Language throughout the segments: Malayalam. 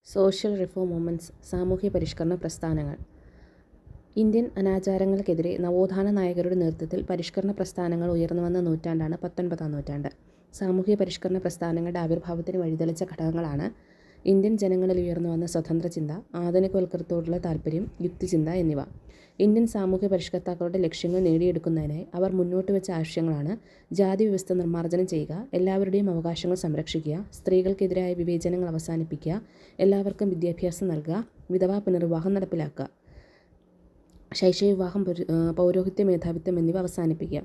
സോഷ്യൽ റിഫോം മൂവ്മെൻറ്റ്സ് സാമൂഹ്യ പരിഷ്കരണ പ്രസ്ഥാനങ്ങൾ. ഇന്ത്യൻ അനാചാരങ്ങൾക്കെതിരെ നവോത്ഥാന നായകരുടെ നേതൃത്വത്തിൽ പരിഷ്കരണ പ്രസ്ഥാനങ്ങൾ ഉയർന്നുവന്ന നൂറ്റാണ്ടാണ് 19-ാം നൂറ്റാണ്ട്. സാമൂഹ്യ പരിഷ്കരണ പ്രസ്ഥാനങ്ങളുടെ ആവിർഭാവത്തിന് വഴിതെളിച്ച ഘടകങ്ങളാണ് ഇന്ത്യൻ ജനങ്ങളിൽ ഉയർന്നുവന്ന സ്വതന്ത്രചിന്ത, ആധുനികവൽക്കരണത്തോടുള്ള താൽപര്യം, യുക്തിചിന്ത എന്നിവ. ഇന്ത്യൻ സാമൂഹ്യ പരിഷ്കർത്താക്കളുടെ ലക്ഷ്യങ്ങൾ നേടിയെടുക്കുന്നതിനായി അവർ മുന്നോട്ട് വെച്ച ആശയങ്ങളാണ്: ജാതി വ്യവസ്ഥ നിർമ്മാർജ്ജനം ചെയ്യുക, എല്ലാവരുടെയും അവകാശങ്ങൾ സംരക്ഷിക്കുക, സ്ത്രീകൾക്കെതിരായ വിവേചനങ്ങൾ അവസാനിപ്പിക്കുക, എല്ലാവർക്കും വിദ്യാഭ്യാസം നൽകുക, വിധവാ പുനർവിവാഹം നടപ്പിലാക്കുക, ശൈശവവിവാഹം, പൗരോഹിത്യ മേധാവിത്വം എന്നിവ അവസാനിപ്പിക്കുക.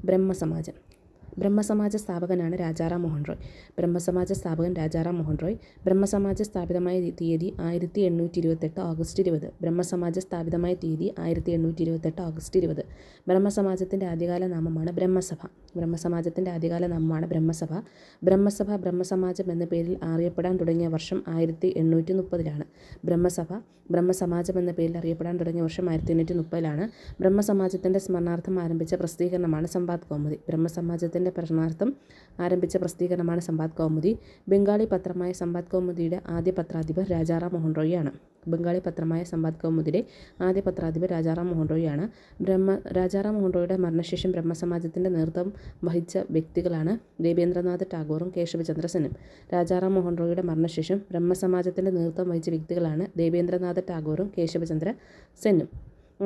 ബ്രഹ്മസമാജം. ബ്രഹ്മസമാജ സ്ഥാപകനാണ് രാജാറാം മോഹൻ റോയ്. ബ്രഹ്മസമാജ സ്ഥാപകൻ രാജാറാം മോഹൻ റോയ്. ബ്രഹ്മസമാജ സ്ഥാപിതമായ തീയതി 1828 ഓഗസ്റ്റ് 20. ബ്രഹ്മസമാജ സ്ഥാപിതമായ തീയതി 1828 ഓഗസ്റ്റ് 20. ബ്രഹ്മസമാജത്തിൻ്റെ ആദ്യകാല നാമമാണ് ബ്രഹ്മസഭ. ബ്രഹ്മസമാജത്തിൻ്റെ ആദ്യകാല നാമമാണ് ബ്രഹ്മസഭ. ബ്രഹ്മസഭ ബ്രഹ്മസമാജം എന്ന പേരിൽ അറിയപ്പെടാൻ തുടങ്ങിയ വർഷം 1830-ലാണ്. ബ്രഹ്മസഭ ബ്രഹ്മസമാജം എന്ന പേരിൽ അറിയപ്പെടാൻ തുടങ്ങിയ വർഷം 1830-ലാണ്. ബ്രഹ്മസമാജത്തിൻ്റെ സ്മരണാർത്ഥം ആരംഭിച്ച പ്രസിദ്ധീകരണമാണ് സമ്പാദ് കൗമുദി. ബ്രഹ്മസമാജത്തിൻ്റെ പഠനാർത്ഥം ആരംഭിച്ച പ്രസിദ്ധീകരണമാണ് സമ്പാദ് കൗമുദി. ബംഗാളി പത്രമായ സമ്പാദ് കൗമുദിയുടെ ആദ്യ പത്രാധിപർ രാജാറാം മോഹൻ റോയ് ആണ്. ബംഗാളി പത്രമായ സമ്പാദ് കൗമുദിയുടെ ആദ്യ പത്രാധിപർ രാജാറാം മോഹൻ റോയ് ആണ്. രാജാറാം മോഹൻ റോയുടെ മരണശേഷം ബ്രഹ്മസമാജത്തിൻ്റെ നേതൃത്വം വഹിച്ച വ്യക്തികളാണ് ദേബേന്ദ്രനാഥ് ടാഗോറും കേശവചന്ദ്ര സെന്നും. രാജാറാം മോഹൻ റോയുടെ മരണശേഷം ബ്രഹ്മസമാജത്തിൻ്റെ നേതൃത്വം വഹിച്ച വ്യക്തികളാണ് ദേബേന്ദ്രനാഥ് ടാഗോറും കേശവചന്ദ്ര സെന്നും.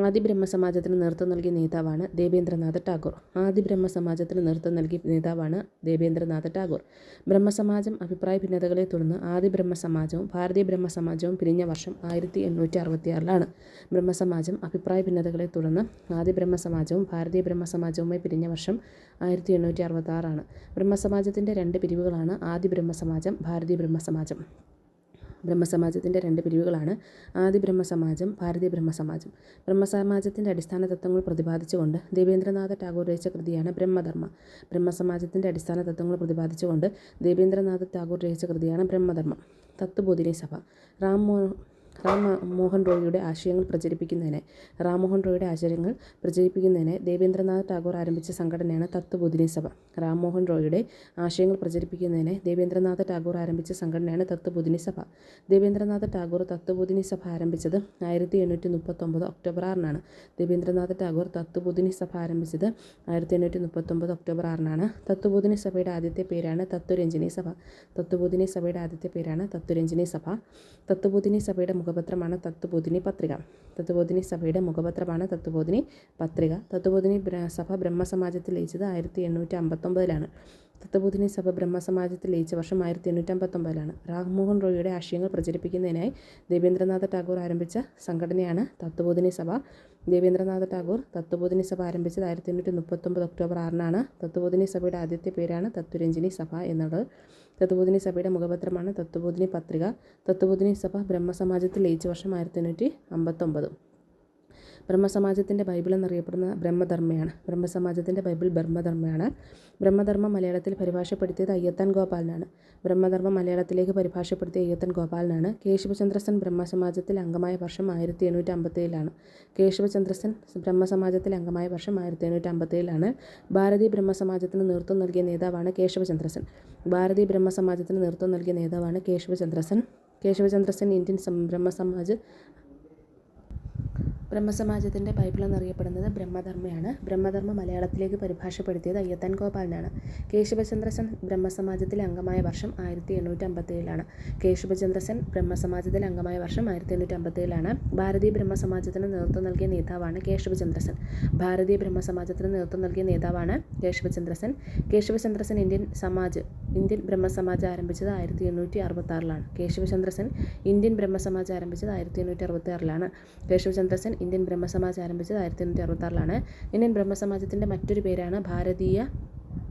ആദി ബ്രഹ്മസമാജത്തിന് നേതൃത്വം നൽകിയ നേതാവാണ് ദേബേന്ദ്രനാഥ് ടാഗോർ. ആദി ബ്രഹ്മസമാജത്തിന് നേതൃത്വം നൽകിയ നേതാവാണ് ദേബേന്ദ്രനാഥ് ടാഗോർ. ബ്രഹ്മസമാജം അഭിപ്രായ ഭിന്നതകളെ തുടർന്ന് ആദി ബ്രഹ്മസമാജവും ഭാരതീയ ബ്രഹ്മസമാജവും പിരിഞ്ഞ വർഷം 1866-ലാണ്. ബ്രഹ്മസമാജം അഭിപ്രായ ഭിന്നതകളെ തുടർന്ന് ആദി ബ്രഹ്മസമാജവും ഭാരതീയ ബ്രഹ്മസമാജവുമായി പിരിഞ്ഞ വർഷം 1866-ആണ്. ബ്രഹ്മസമാജത്തിൻ്റെ രണ്ട് പിരിവുകളാണ് ആദി ബ്രഹ്മസമാജം, ഭാരതീയ ബ്രഹ്മസമാജം. ബ്രഹ്മസമാജത്തിൻ്റെ രണ്ട് പിരിവുകളാണ് ആദി ബ്രഹ്മസമാജം, ഭാരതീയ ബ്രഹ്മസമാജം. ബ്രഹ്മസമാജത്തിൻ്റെ അടിസ്ഥാന തത്വങ്ങൾ പ്രതിപാദിച്ചുകൊണ്ട് ദേബേന്ദ്രനാഥ ടാഗോർ രചിച്ച കൃതിയാണ് ബ്രഹ്മധർമ്മ. ബ്രഹ്മസമാജത്തിൻ്റെ അടിസ്ഥാന തത്വങ്ങൾ പ്രതിപാദിച്ചുകൊണ്ട് ദേബേന്ദ്രനാഥ ടാഗോർ രചിച്ച കൃതിയാണ് ബ്രഹ്മധർമ്മം. തത്വബോധിനി സഭ. റാം മോഹൻ റോയിയുടെ ആശയങ്ങൾ പ്രചരിപ്പിക്കുന്നതിനായി ദേബേന്ദ്രനാഥ് ടാഗോർ ആരംഭിച്ച സംഘടനയാണ് തത്വബോധിനി സഭ. റാം മോഹൻ റോയിയുടെ ആശയങ്ങൾ പ്രചരിപ്പിക്കുന്നതിനായി ദേബേന്ദ്രനാഥ് ടാഗോർ ആരംഭിച്ച സംഘടനയാണ് തത്വബോധിനി സഭ. ദേബേന്ദ്രനാഥ് ടാഗോർ തത്വബോധിനി സഭ ആരംഭിച്ചത് 1839 ഒക്ടോബർ 6-നാണ്. ദേബേന്ദ്രനാഥ് ടാഗോർ തത്വബോധിനി സഭ ആരംഭിച്ചത് 1839 ഒക്ടോബർ 6-നാണ്. തത്വബോധിനി സഭയുടെ ആദ്യത്തെ പേരാണ് തത്വരഞ്ജിനി സഭ. തത്വബോധിനി സഭയുടെ ആദ്യത്തെ പേരാണ് തത്വരഞ്ജിനി സഭ. തത്വബോധിനി സഭയുടെ മുഖപത്രമാണ് തത്വബോധിനി പത്രിക. തത്വബോധിനി സഭയുടെ മുഖപത്രമാണ് തത്വബോധിനി പത്രിക. തത്വബോധിനി സഭ ബ്രഹ്മസമാജത്തിൽ ലയിച്ചത് 1859-ലാണ്. തത്വബോധിനി സഭ ബ്രഹ്മസമാജത്തിൽ ലയിച്ച വർഷം 1859-ലാണ്. റാം മോഹൻ റോയിയുടെ ആശയങ്ങൾ പ്രചരിപ്പിക്കുന്നതിനായി ദേബേന്ദ്രനാഥ് ടാഗോർ ആരംഭിച്ച സംഘടനയാണ് തത്വബോധിനി സഭ. ദേബേന്ദ്രനാഥ് ടാഗോർ തത്വബോധിനി സഭ ആരംഭിച്ചത് 1839 ഒക്ടോബർ 6-നാണ്. തത്വബോധിനി സഭയുടെ ആദ്യത്തെ പേരാണ് തത്വരഞ്ജിനി സഭ എന്നുള്ളത്. തത്വബോധിനി സഭയുടെ മുഖപത്രമാണ് തത്വബോധിനി പത്രിക. തത്വബോധിനി സഭ ബ്രഹ്മസമാജത്തിൽ ലയിച്ച വർഷം 1859. ബ്രഹ്മസമാജത്തിൻ്റെ ബൈബിൾ എന്നറിയപ്പെടുന്ന ബ്രഹ്മധർമ്മയാണ്. ബ്രഹ്മസമാജത്തിൻ്റെ ബൈബിൾ ബ്രഹ്മധർമ്മയാണ്. ബ്രഹ്മധർമ്മം മലയാളത്തിൽ പരിഭാഷപ്പെടുത്തിയത് അയ്യത്താൻ ഗോപാലനാണ്. ബ്രഹ്മധർമ്മം മലയാളത്തിലേക്ക് പരിഭാഷപ്പെടുത്തിയ അയ്യത്താൻ ഗോപാലനാണ്. കേശവചന്ദ്ര സെൻ ബ്രഹ്മസമാജത്തിൽ അംഗമായ വർഷം 1857-ലാണ്. കേശവചന്ദ്ര സെൻ ബ്രഹ്മസമാജത്തിൽ അംഗമായ വർഷം 1857-ലാണ്. ഭാരതീയ ബ്രഹ്മസമാജത്തിന് നേതൃത്വം നൽകിയ നേതാവാണ് കേശവചന്ദ്ര സെൻ. ഭാരതീയ ബ്രഹ്മസമാജത്തിന് നേതൃത്വം നൽകിയ നേതാവാണ് കേശവചന്ദ്ര സെൻ. കേശവചന്ദ്ര സെൻ ഇന്ത്യൻ ബ്രഹ്മസമാജത്തിൻ്റെ ബൈബിൾ എന്നറിയപ്പെടുന്നത് ബ്രഹ്മധർമ്മയാണ്. ബ്രഹ്മധർമ്മ മലയാളത്തിലേക്ക് പരിഭാഷപ്പെടുത്തിയത് അയ്യത്താൻ ഗോപാലനാണ്. കേശവചന്ദ്ര സെൻ ബ്രഹ്മസമാജത്തിലെ അംഗമായ വർഷം 1857-ലാണ്. കേശവചന്ദ്ര സെൻ ബ്രഹ്മസമാജത്തിലെ അംഗമായ വർഷം 1857-ലാണ്. ഭാരതീയ ബ്രഹ്മസമാജത്തിന് നേതൃത്വം നൽകിയ നേതാവാണ് കേശവചന്ദ്ര സെൻ. ഭാരതീയ ബ്രഹ്മസമാജത്തിന് നേതൃത്വം നൽകിയ നേതാവാണ് കേശവചന്ദ്ര സെൻ. കേശവചന്ദ്ര സെൻ ഇന്ത്യൻ ബ്രഹ്മസമാജം ആരംഭിച്ചത് 1866-ലാണ്. കേശവചന്ദ്ര സെൻ ഇന്ത്യൻ ബ്രഹ്മസമാജം ആരംഭിച്ചത് 1866-ലാണ്. കേശവചന്ദ്ര സെൻ ഇന്ത്യൻ ബ്രഹ്മസമാജം ആരംഭിച്ചത് 1866-ലാണ്. ഇന്ത്യൻ ബ്രഹ്മസമാജത്തിൻ്റെ മറ്റൊരു പേരാണ്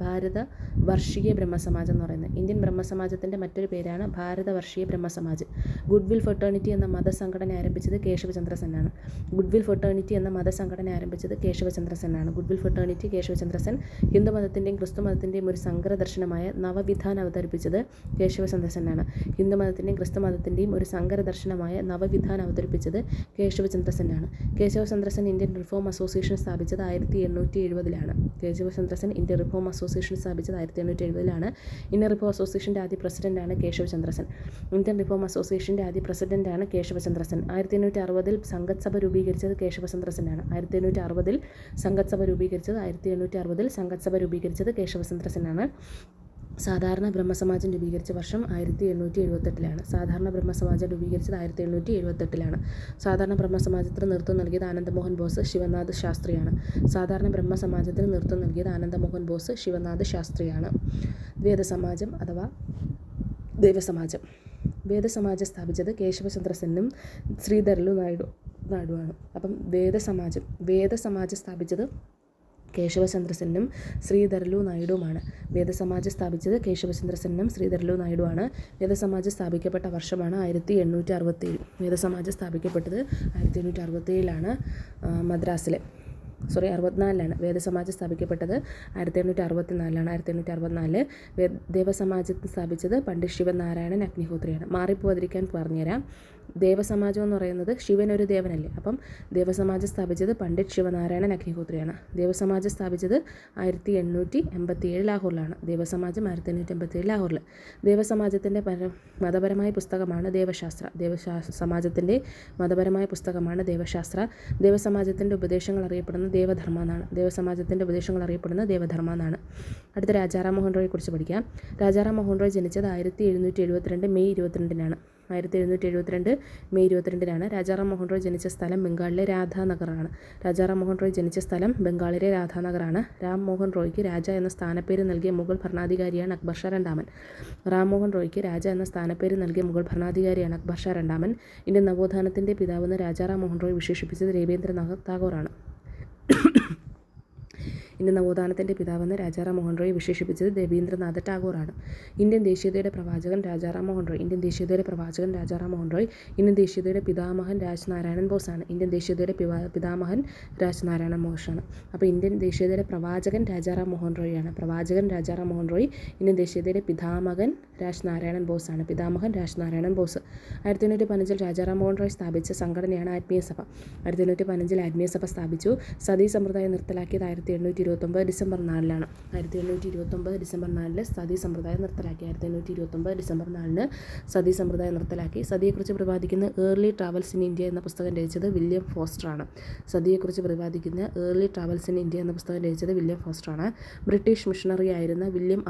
ഭാരതവർഷീയ ബ്രഹ്മസമാജം എന്ന് പറയുന്നത്. ഇന്ത്യൻ ബ്രഹ്മസമാജത്തിൻ്റെ മറ്റൊരു പേരാണ് ഭാരതവർഷീയ ബ്രഹ്മസമാജ്. ഗുഡ്വിൽ ഫെട്ടേണിറ്റി എന്ന മതസംഘടന ആരംഭിച്ചത് കേശവചന്ദ്ര സെന്നാണ്. ഗുഡ്വിൽ ഫെട്ടേണിറ്റി എന്ന മതസംഘടന ആരംഭിച്ചത് കേശവചന്ദ്ര സെന്നാണ്. ഗുഡ്വിൽ ഫെട്ടേണിറ്റി കേശവചന്ദ്ര സെൻ. ഹിന്ദുമതത്തിൻ്റെയും ക്രിസ്തുമതത്തിൻ്റെയും ഒരു സങ്കരദർശനമായ നവവിധാൻ അവതരിപ്പിച്ചത് കേശവചന്ദ്ര സെന്നാണ്. ഹിന്ദുമതത്തിൻ്റെയും ക്രിസ്തുമതത്തിൻ്റെയും ഒരു സങ്കരദർശനമായ നവവിധാൻ അവതരിപ്പിച്ചത് Keshav Chandra സെന്നാണ്. Keshav Chandra Sen Indian reform association സ്ഥാപിച്ചത് 1870-ലാണ്. Keshav Chandra Sen Indian reform association സ്ഥാപിച്ചത് 1870-ലാണ്. ഇന്ത്യൻ റിഫോം അസോസിയേഷൻ്റെ ആദ്യ പ്രസിഡന്റാണ് കേശവചന്ദ്ര സെൻ. ഇന്ത്യൻ റിഫോം അസോസിയേഷൻ്റെ ആദ്യ പ്രസിഡന്റാണ് കേശവചന്ദ്ര സെൻ. 1860-ൽ സംഘത് സഭ രൂപീകരിച്ചത് കേശവചന്ദ്ര സെന്നാണ്. 1860-ൽ സംഘത് സഭ രൂപീകരിച്ചത് കേശവചന്ദ്ര സെന്നാണ്. സാധാരണ ബ്രഹ്മസമാജം രൂപീകരിച്ച വർഷം 1878-ലാണ്. സാധാരണ ബ്രഹ്മസമാജം രൂപീകരിച്ചത് 1878-ലാണ്. സാധാരണ ബ്രഹ്മസമാജത്തിന് നേതൃത്വം നൽകിയത് ആനന്ദമോഹൻ ബോസ്, ശിവനാഥ് ശാസ്ത്രിയാണ്. സാധാരണ ബ്രഹ്മസമാജത്തിന് നേതൃത്വം നൽകിയത് ആനന്ദമോഹൻ ബോസ്, ശിവനാഥ് ശാസ്ത്രിയാണ്. വേദസമാജം അഥവാ ദൈവസമാജം. വേദസമാജം സ്ഥാപിച്ചത് കേശവചന്ദ്ര സെന്നും ശ്രീധരലു നായിഡുവാണ്. അപ്പം വേദസമാജം സ്ഥാപിച്ചത് കേശവചന്ദ്ര സെന്നും ശ്രീധരലു നായിഡുവുമാണ്. വേദസമാജം സ്ഥാപിച്ചത് കേശവചന്ദ്ര സെന്നും ശ്രീധരലു നായിഡുവാണ്. വേദസമാജം സ്ഥാപിക്കപ്പെട്ട വർഷമാണ് 1867. വേദസമാജം സ്ഥാപിക്കപ്പെട്ടത് 1867-ലാണ്. മദ്രാസിലെ 64-ലാണ്. വേദസമാജം സ്ഥാപിക്കപ്പെട്ടത് 1864-ലാണ്. 1864 ദേവസമാജം സ്ഥാപിച്ചത് പണ്ഡിറ്റ് ശിവനാരായണൻ അഗ്നിഹോത്രിയാണ്. മാറിപ്പോവാതിരിക്കാൻ പറഞ്ഞുതരാം. ദേവസമാജം എന്ന് പറയുന്നത് ശിവൻ ഒരു ദേവനല്ലേ. അപ്പം ദേവസമാജം സ്ഥാപിച്ചത് പണ്ഡിറ്റ് ശിവനാരായണൻ അഗ്നിഹോത്രിയാണ്. ദേവസമാജം സ്ഥാപിച്ചത് 1887 ലാഹോറിലാണ്. ദേവസമാജം 1887 ലാഹോറിൽ. ദേവസമാജത്തിൻ്റെ മതപരമായ പുസ്തകമാണ് ദേവശാസ്ത്ര. ദേവസമാജത്തിൻ്റെ മതപരമായ പുസ്തകമാണ് ദേവശാസ്ത്ര. ദേവസമാജത്തിൻ്റെ ഉപദേശങ്ങൾ അറിയപ്പെടുന്ന ദേവധർമ്മ എന്നാണ്. ദേവസമാജത്തിൻ്റെ ഉപദേശങ്ങൾ അറിയപ്പെടുന്ന ദേവധർമ്മ എന്നാണ്. അടുത്ത രാജാറാം മോഹൻ റോയെ കുറിച്ച് പഠിക്കാം. രാജാറാം മോഹൻ റോയ് ജനിച്ചത് 1772 മെയ് 22-നാണ്. 1772 മെയ് 22-നാണ്. രാജാറാം മോഹൻ റോയ് ജനിച്ച സ്ഥലം ബംഗാളിലെ രാധാനഗറാണ്. രാജാറാം മോഹൻ റോയ് ജനിച്ച സ്ഥലം ബംഗാളിലെ രാധാനഗറാണ്. രാം മോഹൻ റോയ്ക്ക് രാജ എന്ന സ്ഥാനപ്പേര് നൽകിയ മുഗൾ ഭരണാധികാരിയാണ് അക്ബർ ഷാ രണ്ടാമൻ. റാംമോഹൻ റോയ്ക്ക് രാജ എന്ന സ്ഥാനപ്പേര് നൽകിയ മുഗൾ ഭരണാധികാരിയാണ് അക്ബർ ഷാ രണ്ടാമൻ. ഇന്ത്യൻ നവോത്ഥാനത്തിൻ്റെ പിതാവെന്ന് രാജാറാം മോഹൻ റോയ് വിശേഷിപ്പിച്ചത് രവീന്ദ്രനാഥ് ടാഗോറാണ്. ഇന്ത്യൻ നവോത്ഥാനത്തിൻ്റെ പിതാവെന്ന് രാജാറാം മോഹൻ റോയ് വിശേഷിപ്പിച്ചത് രവീന്ദ്രനാഥ് ടാഗോറാണ്. ഇന്ത്യൻ ദേശീയതയുടെ പ്രവാചകൻ രാജാറാം മോഹൻ റോയ്. ഇന്ത്യൻ ദേശീയതയുടെ പ്രവാചകൻ രാജാറാം മോഹൻ റോയ്. ഇന്ത്യൻ ദേശീയതയുടെ പിതാമഹൻ രാജ്നാരായണൻ ബോസാണ്. ഇന്ത്യൻ ദേശീയതയുടെ പിതാമഹൻ രാജ്നാരായണൻ ബോസാണ്. അപ്പോൾ ഇന്ത്യൻ ദേശീയതയുടെ പ്രവാചകൻ രാജാറാം മോഹൻ റോയാണ്. പ്രവാചകൻ രാജാറാം മോഹൻ റോയ്. ഇന്ത്യൻ ദേശീയതയുടെ പിതാമഹൻ രാജ്നാരായണൻ ബോസാണ്. പിതാമഹൻ രാജ്നാരായണൻ ബോസ്. 1815 രാജാറാം മോഹൻ റോയ് സ്ഥാപിച്ച സംഘടനയാണ് ആത്മീയസഭ. 1815 ആത്മീയസഭ സ്ഥാപിച്ചു. സതീ സമ്പ്രദായം നിർത്തലാക്കിയത് 1829 ഡിസംബർ 4-ലാണ്. 1829 ഡിസംബർ 4 സതീ സമ്പ്രദായം നിർത്തലാക്കി. 1829 ഡിസംബർ 4 സതീ സമ്പ്രദായം നിർത്തലാക്കി. സതിയെക്കുറിച്ച് പ്രതിപാദിക്കുന്ന ഏർലി ട്രാവൽസ് ഇൻ ഇന്ത്യ എന്ന പുസ്തകം രചിച്ചത് വില്യം ഫോസ്റ്ററാണ്. സതിയെക്കുറിച്ച് പ്രതിപാദിക്കുന്ന ഏർലി ട്രാവൽസ് ഇൻ ഇന്ത്യ എന്ന പുസ്തകം രചിച്ചത് വില്യം ഫോസ്റ്ററാണ്. ബ്രിട്ടീഷ് മിഷണറി ആയിരുന്ന വില്യം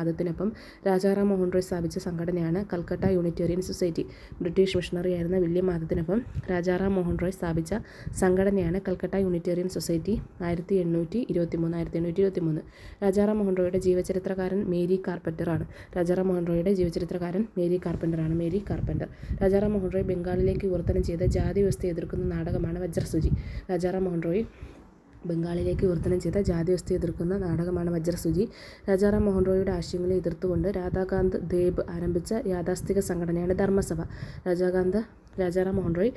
ആദത്തിനൊപ്പം രാജാറാം മോഹൻ റോയ് സ്ഥാപിച്ച സംഘടനയാണ് Calcutta Unitarian Society. British missionary ആയിരുന്ന വില്യം ആദത്തിനൊപ്പം രാജാറാം മോഹൻ റോയ് സ്ഥാപിച്ച സംഘടനയാണ് കൽക്കട്ട യൂണിറ്റേറിയൻ സൊസൈറ്റി. 1823. രാജാറാം മോഹൻ റോയുടെ ജീവചരിത്രകാരൻ മേരി കാർപ്പൻ്ററാണ്. രാജാറാം മോഹൻ റോയുടെ ജീവചരിത്രകാരൻ മേരി കാർപ്പൻ്റർ. രാജാറാം മോഹൻ റോയ് ബംഗാളിലേക്ക് വിവർത്തനം ചെയ്ത ജാതി വ്യവസ്ഥയെ എതിർക്കുന്ന നാടകമാണ് വജ്രസൂചി. രാജാറാം മോഹൻ റോയ് ബംഗാളിലേക്ക് വിവർത്തനം ചെയ്ത ജാതി വ്യവസ്ഥയെ എതിർക്കുന്ന നാടകമാണ് വജ്രസൂചി. രാജാറാം മോഹൻ റോയുടെ ആശയങ്ങളെ എതിർത്തുകൊണ്ട് രാധാകാന്ത് ദേബ് ആരംഭിച്ച യാഥാസ്ഥിക സംഘടനയാണ് ധർമ്മസഭ. രാജാറാം മോഹൻ റോയ്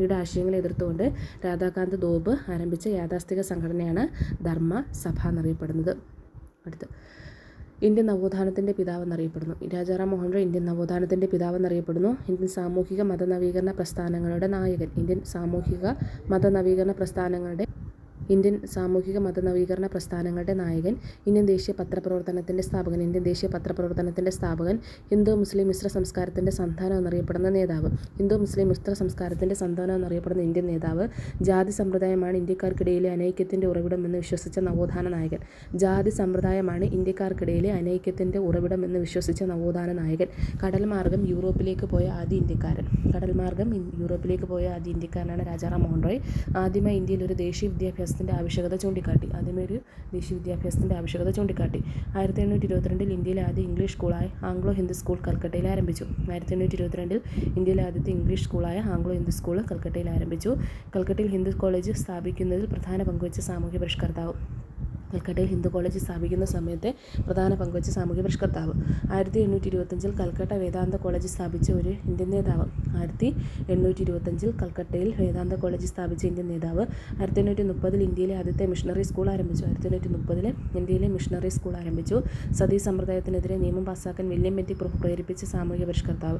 യുടെ ആശയങ്ങളെ എതിർത്തുകൊണ്ട് രാധാകാന്ത് ദോബ് ആരംഭിച്ച യാഥാസ്ഥിക സംഘടനയാണ് ധർമ്മസഭ എന്നറിയപ്പെടുന്നത്. അടുത്ത് ഇന്ത്യൻ നവോത്ഥാനത്തിൻ്റെ പിതാവെന്നറിയപ്പെടുന്നു. രാജാറാം മോഹൻ റോയ് ഇന്ത്യൻ നവോത്ഥാനത്തിൻ്റെ പിതാവെന്നറിയപ്പെടുന്നു. ഇന്ത്യൻ സാമൂഹിക മതനവീകരണ പ്രസ്ഥാനങ്ങളുടെ നായകൻ. ഇന്ത്യൻ സാമൂഹിക മതനവീകരണ പ്രസ്ഥാനങ്ങളുടെ നായകൻ. ഇന്ത്യൻ ദേശീയ പത്രപ്രവർത്തനത്തിൻ്റെ സ്ഥാപകൻ. ഹിന്ദു മുസ്ലിം മിശ്ര സംസ്കാരത്തിൻ്റെ സന്താനം എന്നറിയപ്പെടുന്ന നേതാവ്. ഇന്ത്യൻ നേതാവ്. ജാതി സമ്പ്രദായമാണ് ഇന്ത്യക്കാർക്കിടയിലെ അനൈക്യത്തിൻ്റെ ഉറവിടം എന്ന് വിശ്വസിച്ച നവോത്ഥാന നായകൻ. കടൽമാർഗം യൂറോപ്പിലേക്ക് പോയ ആദ്യ ഇന്ത്യക്കാരനാണ് രാജാറാം മോഹൻ റോയ്. ആദ്യമായി ഇന്ത്യയിൽ ഒരു ദേശീയ വിദ്യാഭ്യാസത്തിൻ്റെ ആവശ്യകത ചൂണ്ടിക്കാട്ടി. 1822 ഇന്ത്യയിലെ ആദ്യ ഇംഗ്ലീഷ് സ്കൂളായ ആംഗ്ലോ ഹിന്ദു സ്കൂൾ കൽക്കട്ടയിൽ ആരംഭിച്ചു. 1822 ഇന്ത്യയിലെ ആദ്യത്തെ ഇംഗ്ലീഷ് സ്കൂളായ ആംഗ്ലോ ഹിന്ദു സ്കൂൾ കൽക്കട്ടയിൽ ആരംഭിച്ചു. കൽക്കട്ടയിൽ ഹിന്ദു കോളേജ് സ്ഥാപിക്കുന്നതിൽ പ്രധാന പങ്കുവച്ച സാമൂഹ്യ പരിഷ്കർത്താവ്. കൽക്കട്ടയിൽ ഹിന്ദു കോളേജ് സ്ഥാപിക്കുന്ന സമയത്തെ പ്രധാന പങ്കുവച്ച സാമൂഹ്യ പരിഷ്കർത്താവ്. 1825 കൽക്കട്ട വേദാന്ത കോളേജ് സ്ഥാപിച്ച ഒരു ഇന്ത്യൻ നേതാവ്. 1825 കൽക്കട്ടയിൽ വേദാന്ത കോളേജ് സ്ഥാപിച്ച ഇന്ത്യൻ നേതാവ്. 1830 ഇന്ത്യയിലെ ആദ്യത്തെ മിഷണറി സ്കൂൾ ആരംഭിച്ചു. 1830 ഇന്ത്യയിലെ മിഷണറി സ്കൂൾ ആരംഭിച്ചു. സതീ സമ്പ്രദായത്തിനെതിരെ നിയമം പാസ്സാക്കാൻ വില്യം ബെന്റിക് പ്രഭു പ്രേരിപ്പിച്ച സാമൂഹ്യ പരിഷ്കർത്താവ്.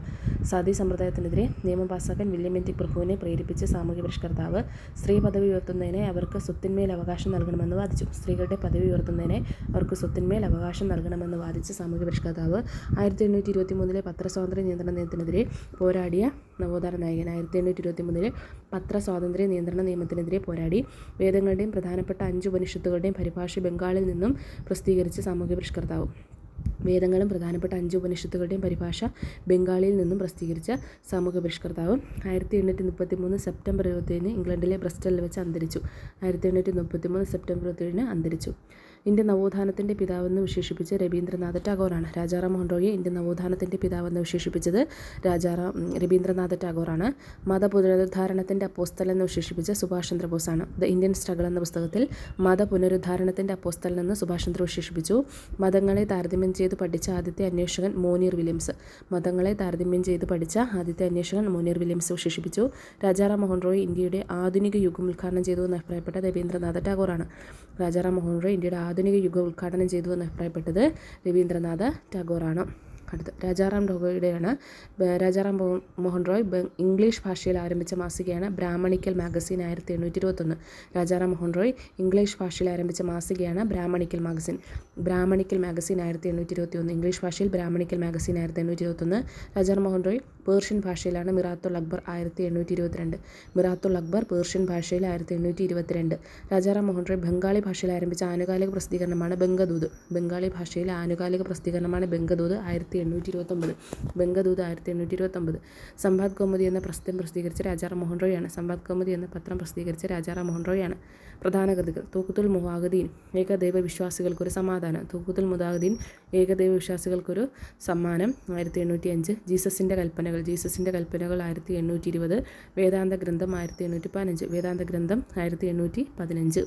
സതീ സമ്പ്രദായത്തിനെതിരെ നിയമം പാസ്സാക്കാൻ വില്യം ബെന്റിക് പ്രഭുവിനെ പ്രേരിപ്പിച്ച സാമൂഹ്യ പരിഷ്കർത്താവ്. സ്ത്രീ പദവി ഉയർത്തുന്നതിനെ അവർക്ക് സ്വത്തിന്മേൽ അവകാശം നൽകണമെന്ന് വാദിച്ചു. സ്ത്രീകളുടെ പദവി ഉയർത്തുന്നതിനെ അവർക്ക് സ്വത്തിന്മേൽ അവകാശം നൽകണമെന്ന് വാദിച്ച സാമൂഹ്യ പരിഷ്കർത്താവ്. 1823 പത്രസ്വാതന്ത്ര്യ നിയന്ത്രണ നിയമത്തിനെതിരെ പോരാടിയ നവോത്ഥാന നായകൻ. 1823 പത്രസ്വാതന്ത്ര്യ നിയന്ത്രണ നിയമത്തിനെതിരെ പോരാടി. വേദങ്ങളുടെയും പ്രധാനപ്പെട്ട 5 ഉപനിഷത്തുകളുടെയും പരിഭാഷ ബംഗാളിൽ നിന്നും പ്രസിദ്ധീകരിച്ച സാമൂഹ്യ പരിഷ്കർത്താവ്. വേദങ്ങളും പ്രധാനപ്പെട്ട 5 ഉപനിഷത്തുകളുടെയും പരിഭാഷ ബംഗാളിൽ നിന്നും പ്രസിദ്ധീകരിച്ച സാമൂഹ്യ പരിഷ്കർത്താവ്. 1833 സെപ്റ്റംബർ 27 ഇംഗ്ലണ്ടിലെ ബ്രിസ്റ്റലിൽ വെച്ച് അന്തരിച്ചു. 1833 സെപ്റ്റംബർ 27 അന്തരിച്ചു. ഇന്ത്യൻ നവോത്ഥാനത്തിൻ്റെ പിതാവെന്ന് വിശേഷിപ്പിച്ച് രവീന്ദ്രനാഥ ടാഗോറാണ്. രാജാറാം മോഹൻ റോയിയെ ഇന്ത്യൻ നവോത്ഥാനത്തിൻ്റെ പിതാവെന്ന് വിശേഷിപ്പിച്ചത് രവീന്ദ്രനാഥ ടാഗോറാണ്. മത പുനരുദ്ധാരണത്തിൻ്റെ അപ്പോസ്തലൻ എന്ന് വിശേഷിപ്പിച്ച സുഭാഷ് ചന്ദ്രബോസാണ്. ദ ഇന്ത്യൻ സ്ട്രഗിൾ എന്ന പുസ്തകത്തിൽ മത പുനരുദ്ധാരണത്തിൻ്റെ അപ്പോസ്തലൻ എന്ന് സുഭാഷ് ചന്ദ്ര വിശേഷിപ്പിച്ചു. മതങ്ങളെ താരതമ്യം ചെയ്ത് പഠിച്ച ആദ്യത്തെ അന്വേഷകൻ മോനീർ വില്യംസ്. മതങ്ങളെ താരതമ്യം ചെയ്ത് പഠിച്ച ആദ്യത്തെ അന്വേഷകൻ മോനീർ വില്യംസ് വിശേഷിപ്പിച്ചു. രാജാറാം മോഹൻ റോയ് ഇന്ത്യയുടെ ആധുനിക യുഗം ഉദ്ഘാടനം ചെയ്തു എന്ന് അഭിപ്രായപ്പെട്ട രവീന്ദ്രനാഥ ടാഗോറാണ്. രാജാറാം മോഹൻ റോയ് ഇന്ത്യയുടെ ആധുനിക യുഗം ഉദ്ഘാടനം ചെയ്തു എന്ന് അഭിപ്രായപ്പെട്ടത് രവീന്ദ്രനാഥ ടാഗോറാണ്. അടുത്ത് രാജാറാം ടോഗോയുടെയാണ്. രാജാറാം മോഹൻ റോയ് ഇംഗ്ലീഷ് ഭാഷയിൽ ആരംഭിച്ച മാസികയാണ് Brahmanical Magazine. 1821 Rajaram Mohan Roy English ഭാഷയിൽ ആരംഭിച്ച മാസികയാണ് ബ്രാഹ്മണിക്കൽ മാഗസിൻ. 1821 ഇംഗ്ലീഷ് ഭാഷയിൽ Brahmanical Magazine 1821. Rajaram Mohan Roy Persian ഭാഷയിലാണ് മിറാത്തുൽ അക്ബർ 1822. മിറാത്തുൽ അക്ബർ പേർഷ്യൻ ഭാഷയിൽ 1822. രാജാറാം മോഹൻ റോയ് ബംഗാളി ഭാഷയിൽ ആരംഭിച്ച ആനുകാലിക പ്രസിദ്ധീകരണമാണ് ബംഗദൂത്. ബംഗാളി ഭാഷയിലെ ആനുകാലിക പ്രസിദ്ധീകരണമാണ് ബംഗദൂത് 1829. ബംഗദൂത് 1829. സംവാദ് കൗമുദി എന്ന പ്രസിദ്ധം പ്രസിദ്ധീകരിച്ച രാജാറാം മോഹൻ റോയാണ്. സംവാദ് കൗമുദി എന്ന പത്രം പ്രസിദ്ധീകരിച്ച രാജാറാം മോഹൻ റോയാണ്. പ്രധാന കൃതികൾ: തൂഖത്തുൽ മുവാഹിദീൻ, ഏകദൈവ വിശ്വാസികൾക്കൊരു സമാധാനം. തൂഖത്തുൽ മുവാഹിദീൻ, ഏകദൈവ വിശ്വാസികൾക്കൊരു സമ്മാനം 1805. ജീസസിൻ്റെ കൽപ്പനകൾ 1820. വേദാന്ത ഗ്രന്ഥം 1815. വേദാന്ത ഗ്രന്ഥം 1815.